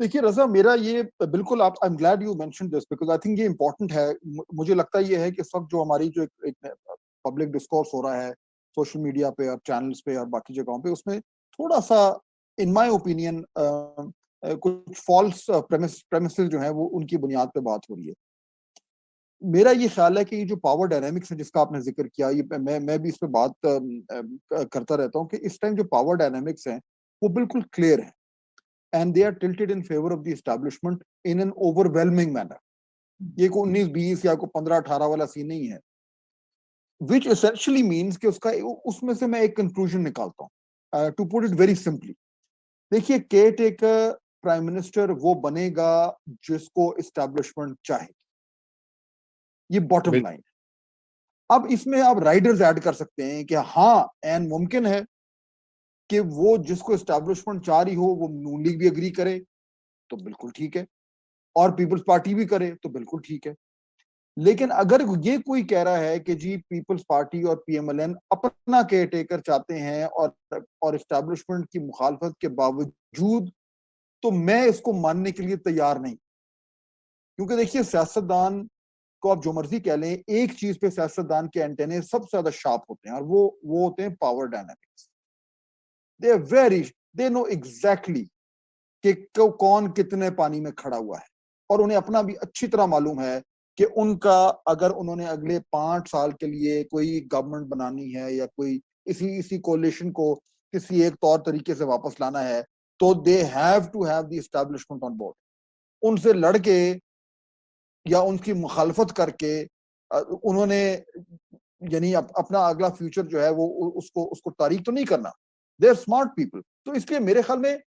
देखिए रजा, मेरा ये बिल्कुल, आप I am glad you mention this because I think ये इंपॉर्टेंट है। मुझे लगता है ये है कि इस वक्त जो हमारी जो एक पब्लिक डिस्कोर्स हो रहा है सोशल मीडिया पे और चैनल्स पे और बाकी जगहों पे, उसमें थोड़ा सा इन माय ओपिनियन कुछ फॉल्स प्रेमिसेस जो है वो उनकी बुनियाद पे बात हो रही है। मेरा ये ख्याल है कि ये जो पावर डायनामिक्स है जिसका आपने जिक्र किया, ये मैं भी इस पे बात करता रहता हूँ कि इस टाइम जो पावर डायनामिक्स हैं वो बिल्कुल क्लियर है, and they are tilted in favor of the establishment in an overwhelming manner. ये को 19-20 या को 15-18 वाला सीन नहीं है, which essentially means कि उसमें से मैं एक कंक्लूजन निकालता हूँ। To put it very simply, देखिए केयर टेकर प्राइम मिनिस्टर वो बनेगा जिसको एस्टैब्लिशमेंट चाहे, ये बॉटम लाइन। अब इसमें आप राइडर्स ऐड कर सकते हैं कि हाँ एन मुमकिन है कि वो जिसको एस्टैब्लिशमेंट चाह रही हो वो नून लीग भी एग्री करे तो बिल्कुल ठीक है, और पीपल्स पार्टी भी करे तो बिल्कुल ठीक है। लेकिन अगर ये कोई कह रहा है कि जी पीपल्स पार्टी और पीएमएलएन अपना केयर टेकर चाहते हैं और एस्टैब्लिशमेंट की मुखालफत के बावजूद, तो मैं इसको मानने के लिए तैयार नहीं। क्योंकि देखिए सियासतदान को आप जो मर्जी कह लें, एक चीज पे सियासतदान के एंटेने सबसे ज्यादा शार्प होते हैं और वो होते हैं power dynamics. They are very, they know exactly कि कौन कितने पानी में खड़ा हुआ है, और उन्हें अपना भी अच्छी तरह मालूम है कि उनका अगर उन्होंने अगले 5 साल के लिए कोई गवर्नमेंट बनानी है या कोई इसी कोalition को किसी एक तौर तरीके से वापस लाना है, तो they have to have the establishment on board. उनसे लड़के या उनकी मुखालफत करके उन्होंने यानी अपना अगला फ्यूचर जो है वो उसको तारीख तो नहीं करना। They are smart people. तो इसलिए मेरे ख्याल में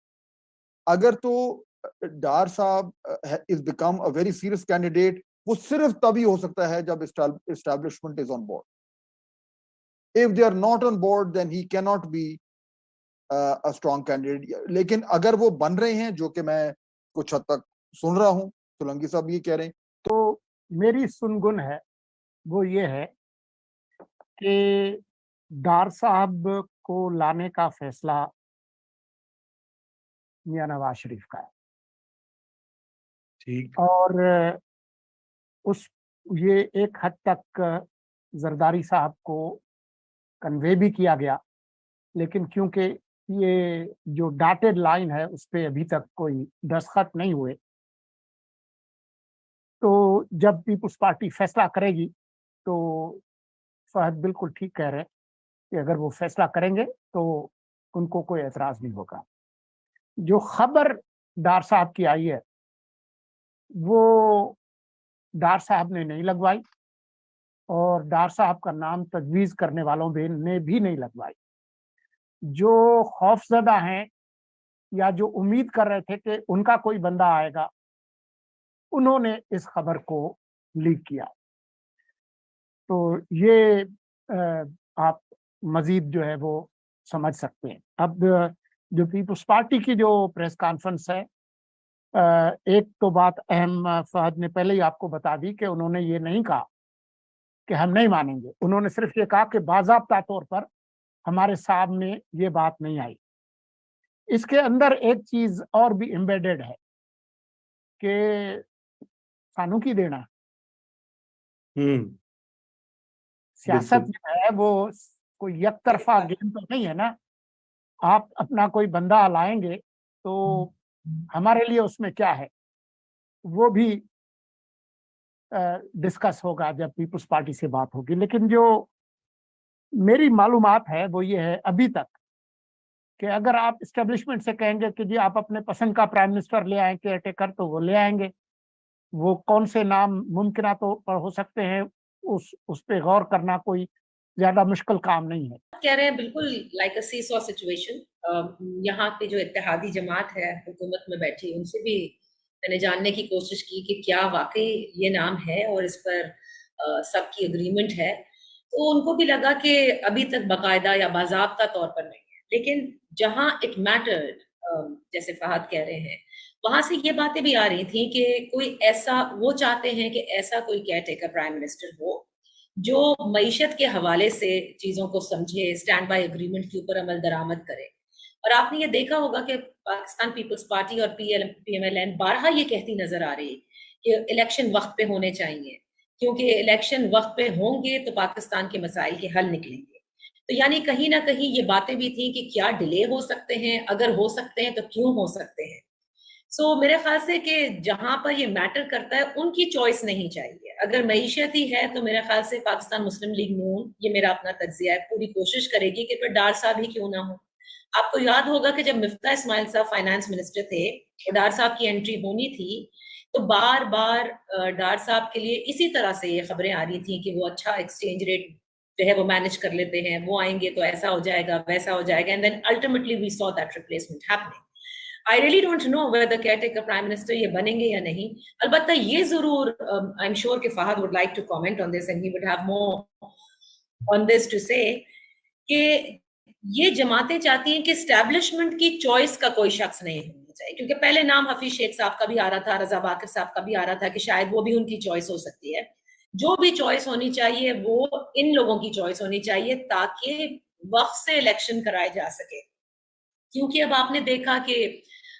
अगर तो डार साहब is become a very serious candidate, वो सिर्फ तभी हो सकता है जब establishment is on board. If they are not on board then he can not be a strong candidate. लेकिन अगर वो बन रहे हैं, जो कि मैं कुछ हद तक सुन रहा हूं, सोलंकी साहब ये कह रहे हैं, तो मेरी सुनगुन है वो ये है कि डार साहब को लाने का फैसला मियां नवाज शरीफ का है। ठीक। और उस ये एक हद तक जरदारी साहब को कन्वे भी किया गया, लेकिन क्योंकि ये जो डॉटेड लाइन है उस पे अभी तक कोई दस्तखत नहीं हुए, तो जब पीपुल्स पार्टी फैसला करेगी तो फहद बिल्कुल ठीक कह रहे हैं कि अगर वो फैसला करेंगे तो उनको कोई एतराज नहीं होगा। जो खबर डार साहब की आई है वो डार साहब ने नहीं लगवाई और डार साहब का नाम तजवीज़ करने वालों ने भी नहीं लगवाई। जो खौफजदा हैं या जो उम्मीद कर रहे थे कि उनका कोई बंदा आएगा, उन्होंने इस खबर को लीक किया। तो ये आप मजीद जो है वो समझ सकते हैं। अब जो पीपुल्स पार्टी की जो प्रेस कॉन्फ्रेंस है, एक तो बात अहम फहद ने पहले ही आपको बता दी कि उन्होंने ये नहीं कहा कि हम नहीं मानेंगे। उन्होंने सिर्फ ये कहा कि बाज़ाब्ता तौर पर हमारे सामने ये बात नहीं आई। इसके अंदर एक चीज और भी एम्बेडेड है कि सानू की देना, सियासत जो है वो कोई एक तरफा गेम तो नहीं है ना। आप अपना कोई बंदा लाएंगे तो हमारे लिए उसमें क्या है वो भी डिस्कस होगा जब पीपुल्स पार्टी से बात होगी। लेकिन जो मेरी मालूमात है वो ये है अभी तक कि अगर आप इस्टेब्लिशमेंट से कहेंगे कि जी आप अपने पसंद का प्राइम मिनिस्टर ले आए केयर टेकर, तो वो ले आएंगे। वो कौन से नाम मुमकिन तो पर हो सकते हैं, उस पे गौर करना कोई ज्यादा मुश्किल काम नहीं है। कह रहे हैं बिल्कुल लाइक अ सीसॉ सिचुएशन। यहाँ पे जो इत्तेहादी जमात है हुकूमत में बैठी, उनसे भी मैंने जानने की कोशिश की कि क्या वाकई ये नाम है और इस पर सबकी एग्रीमेंट है। तो उनको भी लगा कि अभी तक बाकायदा या बाज़ाब्ता तौर पर नहीं है। लेकिन जहाँ इट मैटर्ड, जैसे फहद कह रहे हैं, वहां से ये बातें भी आ रही थी कि कोई ऐसा, वो चाहते हैं कि ऐसा कोई केयर टेकर प्राइम मिनिस्टर हो जो मईशत के हवाले से चीजों को समझे, स्टैंड बाय एग्रीमेंट के ऊपर अमल दरामद करे। اور آپ نے یہ دیکھا ہوگا کہ پاکستان پیپلز پارٹی اور PMLN بارہا یہ کہتی نظر آ رہی ہے کہ الیکشن وقت پہ ہونے چاہیے، کیونکہ الیکشن وقت پہ ہوں گے تو پاکستان کے مسائل کے حل نکلیں گے. تو یعنی کہیں نہ کہیں یہ باتیں بھی تھیں کہ کیا ڈیلے ہو سکتے ہیں، اگر ہو سکتے ہیں تو کیوں ہو سکتے ہیں. سو میرے خیال سے کہ جہاں پر یہ میٹر کرتا ہے ان کی چوائس نہیں چاہیے. اگر معیشت ہی ہے تو میرے خیال سے پاکستان مسلم لیگ نون، یہ میرا اپنا تجزیہ ہے، پوری کوشش کرے گی کہ پھر ڈار صاحب ہی کیوں نہ ہو. آپ کو یاد ہوگا کہ جب مفتاح اسماعیل صاحب فائنانس منسٹر تھے اور ڈار صاحب کی انٹری ہونی تھی تو بار بار ڈار صاحب کے لیے اسی طرح سے یہ خبریں آ رہی تھیں کہ وہ اچھا ایکسچینج ریٹ جو ہے وہ مینج کر لیتے ہیں، وہ آئیں گے تو ایسا ہو جائے گا ویسا ہو جائے گا. And then ultimately we saw that replacement happening. I really don't know whether caretaker prime minister یہ بنیں گے یا نہیں. البتہ یہ ضرور I'm sure کہ Fahad would like to comment on this and he would have more on this to say کہ یہ جماعتیں چاہتی ہیں کہ اسٹیبلشمنٹ کی چوائس کا کوئی شخص نہیں ہونا چاہیے، کیونکہ پہلے نام حفیظ شیخ صاحب کا بھی آ رہا تھا، رضا باقر صاحب کا بھی آ رہا تھا کہ شاید وہ بھی ان کی چوائس ہو سکتی ہے. جو بھی چوائس ہونی چاہیے وہ ان لوگوں کی چوائس ہونی چاہیے تاکہ وقت سے الیکشن کرائے جا سکے. کیونکہ اب آپ نے دیکھا کہ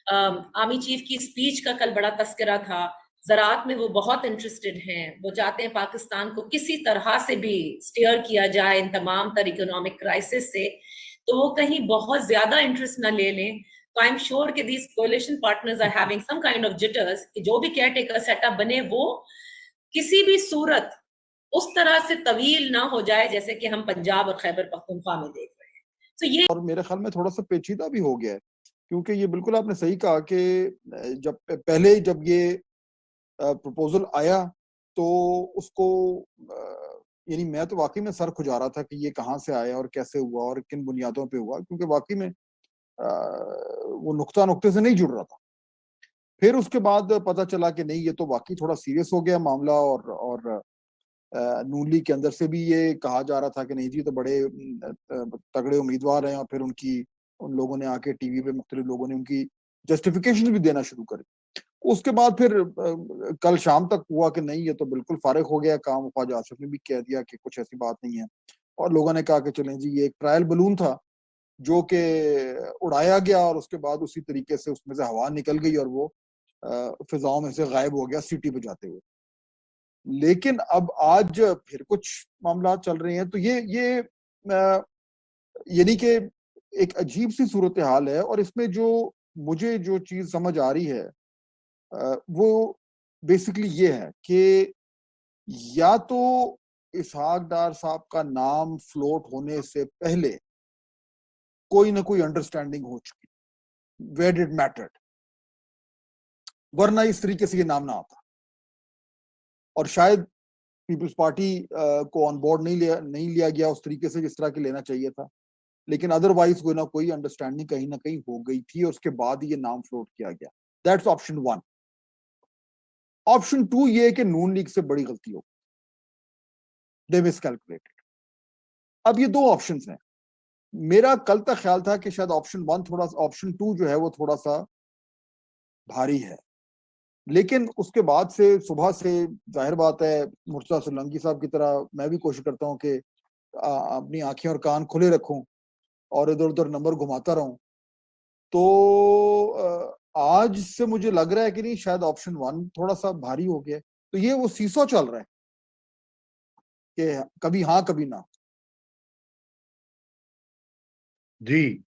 آرمی چیف کی اسپیچ کا کل بڑا تذکرہ تھا، زراعت میں وہ بہت انٹرسٹڈ ہیں، وہ چاہتے ہیں پاکستان کو کسی طرح سے بھی سٹیئر کیا جائے ان تمام تر اکنامک کرائسس سے، تو وہ کہیں بہت زیادہ انٹرسٹ نہ لے لیں. تو آئی ایم شیور کہ these coalition partners are having some kind of jitters کہ جو بھی کیئر ٹیکر سیٹ اپ بنے وہ کسی بھی صورت اس طرح سے طویل نہ ہو جائے جیسے کہ ہم پنجاب اور خیبر پختونخوا میں دیکھ رہے ہیں. تو یہ اور میرے خیال میں تھوڑا سا پیچیدہ بھی ہو گیا ہے، کیونکہ یہ بالکل آپ نے صحیح کہا کہ جب یہ پروپوزل آیا تو اس کو یعنی میں تو واقعی میں سر کھجا رہا تھا کہ یہ کہاں سے آیا اور کیسے ہوا اور کن بنیادوں پہ ہوا، کیونکہ واقعی میں وہ نقطے سے نہیں جڑ رہا تھا. پھر اس کے بعد پتہ چلا کہ نہیں، یہ تو واقعی تھوڑا سیریس ہو گیا معاملہ، اور نون لیگ کے اندر سے بھی یہ کہا جا رہا تھا کہ نہیں جی تو بڑے تگڑے امیدوار ہیں، اور پھر ان لوگوں نے آ کے ٹی وی پہ مختلف لوگوں نے ان کی جسٹیفیکیشن بھی دینا شروع کری. اس کے بعد پھر کل شام تک ہوا کہ نہیں یہ تو بالکل فارغ ہو گیا کام. خواجہ آصف نے بھی کہہ دیا کہ کچھ ایسی بات نہیں ہے، اور لوگوں نے کہا کہ چلیں جی یہ ایک ٹرائل بلون تھا جو کہ اڑایا گیا، اور اس کے بعد اسی طریقے سے اس میں سے ہوا نکل گئی اور وہ فضاؤں میں سے غائب ہو گیا سیٹی پہ جاتے ہوئے. لیکن اب آج پھر کچھ معاملات چل رہے ہیں، تو یہ یعنی کہ ایک عجیب سی صورتحال ہے. اور اس میں مجھے جو چیز سمجھ آ رہی ہے وہ بیسکلی یہ ہے کہ یا تو اسحاق ڈار صاحب کا نام فلوٹ ہونے سے پہلے کوئی نہ کوئی انڈرسٹینڈنگ ہو چکی، ویئر اٹ میٹرڈ، ورنہ اس طریقے سے یہ نام نہ آتا. اور شاید پیپلز پارٹی کو آن بورڈ نہیں لیا گیا اس طریقے سے جس طرح کہ لینا چاہیے تھا، لیکن ادروائز کوئی نہ کوئی انڈرسٹینڈنگ کہیں نہ کہیں ہو گئی تھی، اور اس کے بعد یہ نام فلوٹ کیا گیا. That's option 1. آپشن 2 یہ ہے کہ نون لیگ سے بڑی غلطی ہو، دے مس کیلکولیٹڈ. اب یہ 2 آپشنز ہیں. میرا کل تک خیال تھا کہ شاید آپشن 2 جو ہے وہ تھوڑا سا بھاری ہے، لیکن اس کے بعد سے صبح سے ظاہر بات ہے مرتضیٰ سولنگی صاحب کی طرح میں بھی کوشش کرتا ہوں کہ اپنی آنکھیں اور کان کھلے رکھوں اور ادھر ادھر نمبر گھماتا رہوں. تو آج سے مجھے لگ رہا ہے کہ نہیں شاید آپشن 1 تھوڑا سا بھاری ہو گیا. تو یہ وہ سیسو چل رہا ہے کہ کبھی ہاں کبھی نہ. جی